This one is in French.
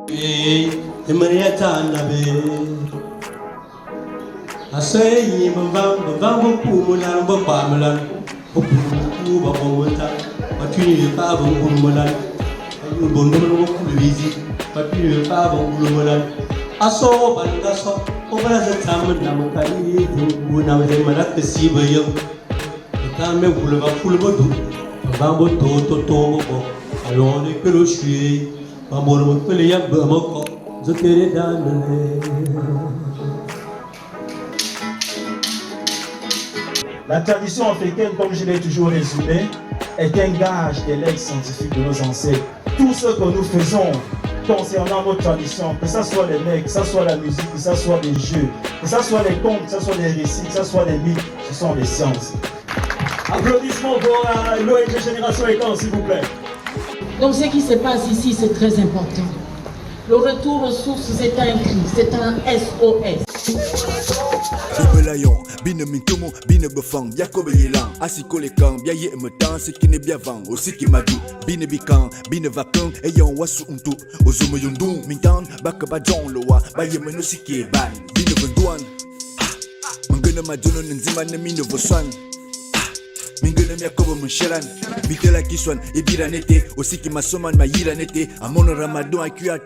Maria Tanabe. I say, Mamma Pumulan, Pamalan, Uba Wota, but you have a woman, you don't easy, but you have a woman. I saw Bangaso over the time and Namakari, when I was in Malaka Siba. Tame Pulava Pulabadu, Bambo Toto Tomo, Alone Perushi, Bambo Pelia Burmoko, Zotere Dan. La tradition africaine, comme je l'ai toujours résumé, est un gage des legs scientifiques de nos ancêtres. Tout ce que nous faisons concernant nos traditions, que ce soit les mecs, que ce soit la musique, que ce soit des jeux, que ce soit les contes, que ce soit des récits, que ce soit des mythes, ce sont des sciences. Applaudissements pour l'ONG Génération Étant, s'il vous plaît. Donc ce qui se passe ici, c'est très important. Le retour aux sources, c'est un cri, c'est un SOS. Bibelayon, bine mintomo, bine befang, Yakobe yelan, asiko le kan, bia ye me tan, ce qui n'est bien vang, aussi qui m'a dit, bine bikan, bine vacan, ayant wasu untu, ozumo yundum, mintan, bakaba john loa, baye menosiki ban, bine venduan, mangana majono nzima ne mine voswan. Mingene Yakobo Musheran, Bitela Kiswan, Ebiranete, aussi qui m'a somman ma yiranete, à mon ramadon à